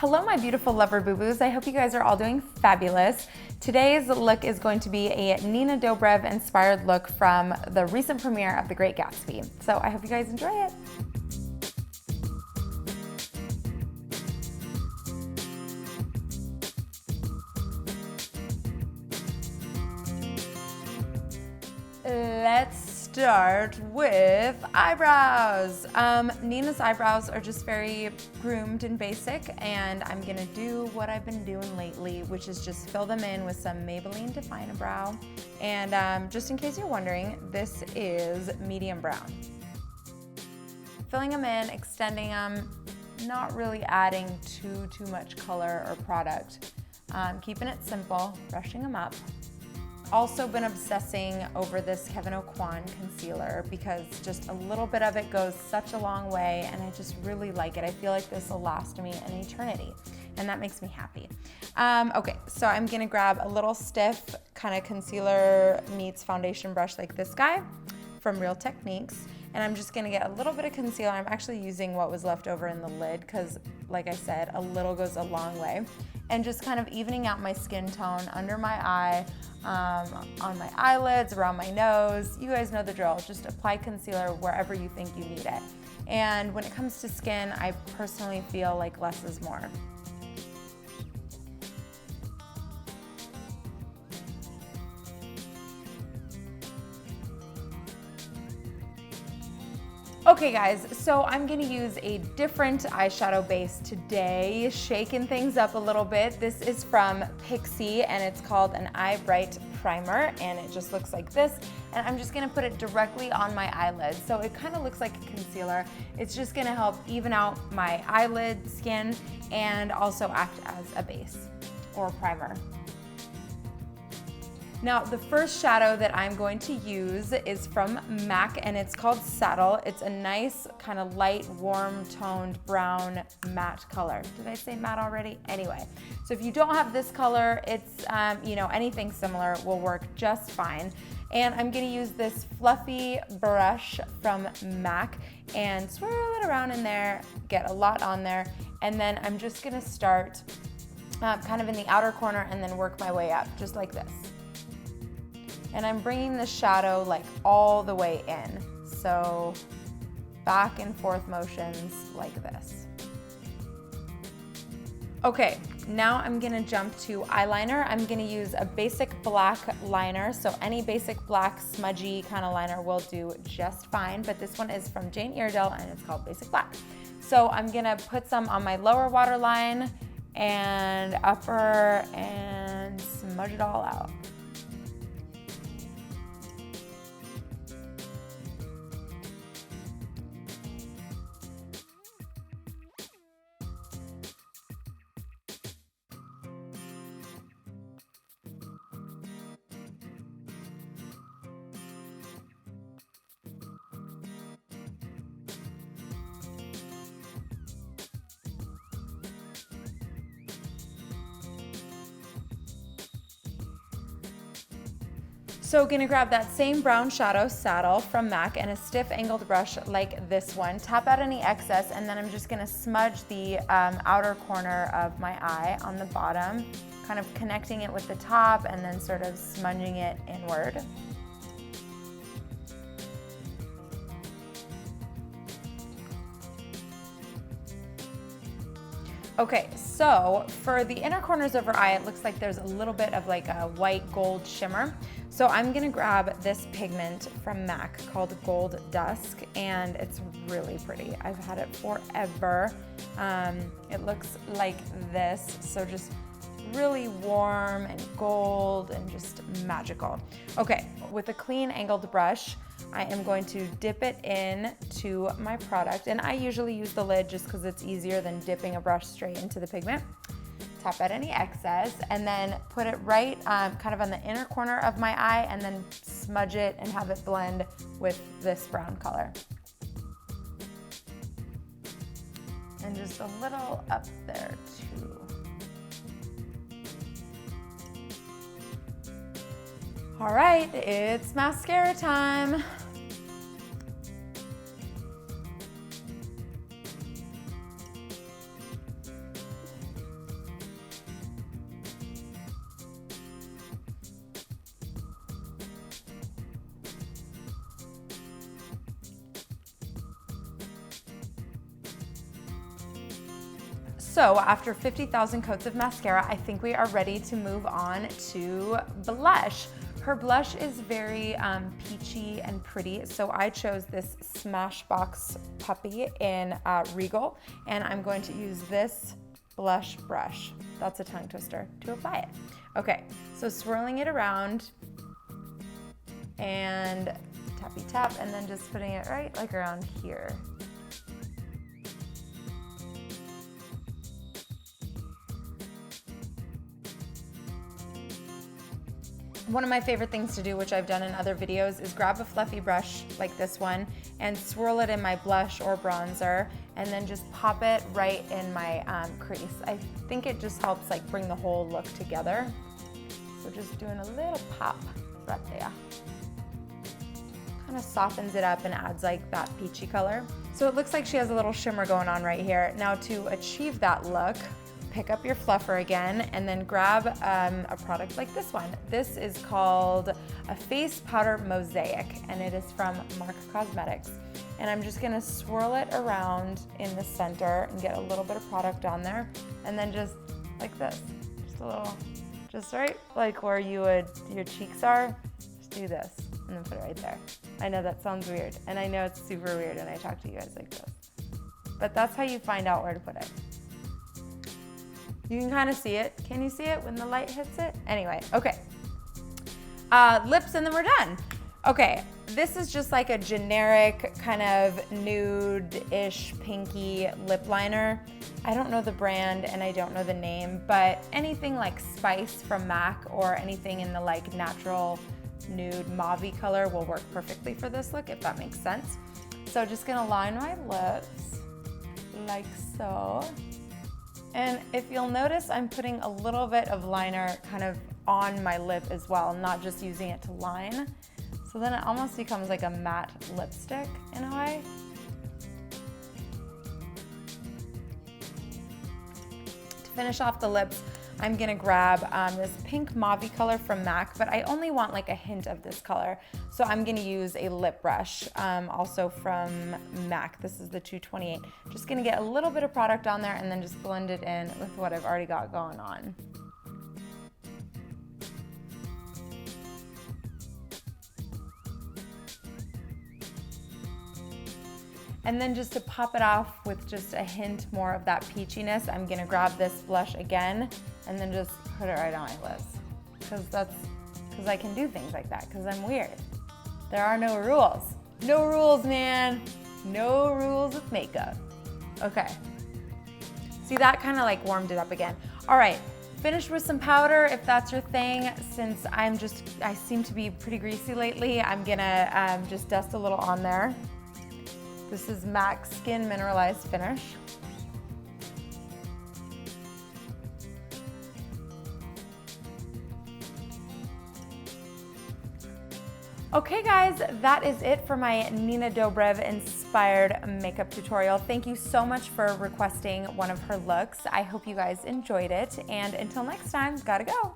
Hello, my beautiful lover boo-boos. I hope you guys are all doing fabulous. Today's look is going to be a Nina Dobrev inspired look from the recent premiere of The Great Gatsby. So I hope you guys enjoy it. Let's start with eyebrows. Nina's eyebrows are just very groomed and basic, and I'm gonna do what I've been doing lately, which is just fill them in with some Maybelline Define-a-brow. And just in case you're wondering, this is medium brown. Filling them in, extending them, not really adding too much color or product. Keeping it simple, brushing them up. Also been obsessing over this Kevyn Aucoin concealer because just a little bit of it goes such a long way, and I just really like it. I feel like this will last me an eternity, and that makes me happy. Okay, so I'm gonna grab a little stiff kind of concealer meets foundation brush like this guy from Real Techniques, and I'm just gonna get a little bit of concealer. I'm actually using what was left over in the lid because, like I said, a little goes a long way. And just kind of evening out my skin tone under my eye, on my eyelids, around my nose. You guys know the drill. Just apply concealer wherever you think you need it. And when it comes to skin, I personally feel like less is more. Okay guys, so I'm gonna use a different eyeshadow base today, shaking things up a little bit. This is from Pixie and it's called an Eye Bright Primer, and it just looks like this. And I'm just gonna put it directly on my eyelids. So it kind of looks like a concealer. It's just gonna help even out my eyelid skin and also act as a base or primer. Now, the first shadow that I'm going to use is from MAC, and it's called Saddle. It's a nice kind of light, warm toned brown matte color. Did I say matte already? Anyway, so if you don't have this color, it's, you know, anything similar will work just fine. And I'm gonna use this fluffy brush from MAC and swirl it around in there, get a lot on there, and then I'm just gonna start kind of in the outer corner and then work my way up, just like this. And I'm bringing the shadow like all the way in. So back and forth motions like this. Okay, now I'm gonna jump to eyeliner. I'm gonna use a basic black liner. So any basic black smudgy kind of liner will do just fine, but this one is from Iredale and it's called Basic Black. So I'm gonna put some on my lower waterline and upper and smudge it all out. So gonna grab that same brown shadow Saddle from MAC and a stiff angled brush like this one. Tap out any excess, and then I'm just gonna smudge the outer corner of my eye on the bottom, kind of connecting it with the top and then sort of smudging it inward. Okay, so for the inner corners of her eye, it looks like there's a little bit of like a white gold shimmer. So I'm gonna grab this pigment from MAC called Gold Dusk, and it's really pretty. I've had it forever. It looks like this, so just really warm and gold and just magical. Okay, with a clean angled brush, I am going to dip it in to my product, and I usually use the lid just because it's easier than dipping a brush straight into the pigment. Tap out any excess and then put it right kind of on the inner corner of my eye, and then smudge it and have it blend with this brown color. And just a little up there too. All right, it's mascara time. So after 50,000 coats of mascara, I think we are ready to move on to blush. Her blush is very peachy and pretty, so I chose this Smashbox puppy in Regal, and I'm going to use this blush brush, that's a tongue twister, to apply it. Okay, so swirling it around and tappy tap, and then just putting it right like around here. One of my favorite things to do, which I've done in other videos, is grab a fluffy brush like this one and swirl it in my blush or bronzer, and then just pop it right in my crease. I think it just helps like bring the whole look together. So just doing a little pop right there. Kind of softens it up and adds like that peachy color. So it looks like she has a little shimmer going on right here. Now to achieve that look, pick up your fluffer again and then grab a product like this one. This is called a face powder Mosaic, and it is from Marc Cosmetics. And I'm just gonna swirl it around in the center and get a little bit of product on there, and then just like this, just a little, just right like where you would, your cheeks are, just do this and then put it right there. I know that sounds weird, and I know it's super weird when I talk to you guys like this, but that's how you find out where to put it. You can kind of see it. Can you see it when the light hits it? Anyway, okay. Lips, and then we're done. Okay, this is just like a generic kind of nude-ish pinky lip liner. I don't know the brand and I don't know the name, but anything like Spice from MAC or anything in the like natural nude mauve color will work perfectly for this look, if that makes sense. So just gonna line my lips like so. And if you'll notice, I'm putting a little bit of liner kind of on my lip as well, not just using it to line. So then it almost becomes like a matte lipstick in a way. To finish off the lips, I'm gonna grab this pink mauve color from MAC, but I only want like a hint of this color. So I'm gonna use a lip brush, also from MAC. This is the 228. Just gonna get a little bit of product on there and then just blend it in with what I've already got going on. And then just to pop it off with just a hint more of that peachiness, I'm gonna grab this blush again and then just put it right on my lips. Because I can do things like that, because I'm weird. There are no rules. No rules, man. No rules with makeup. Okay. See, that kind of like warmed it up again. All right, finish with some powder if that's your thing. Since I seem to be pretty greasy lately, I'm gonna just dust a little on there. This is MAC Skin Mineralize Finish. Okay guys, that is it for my Nina Dobrev inspired makeup tutorial. Thank you so much for requesting one of her looks. I hope you guys enjoyed it, and until next time, gotta go.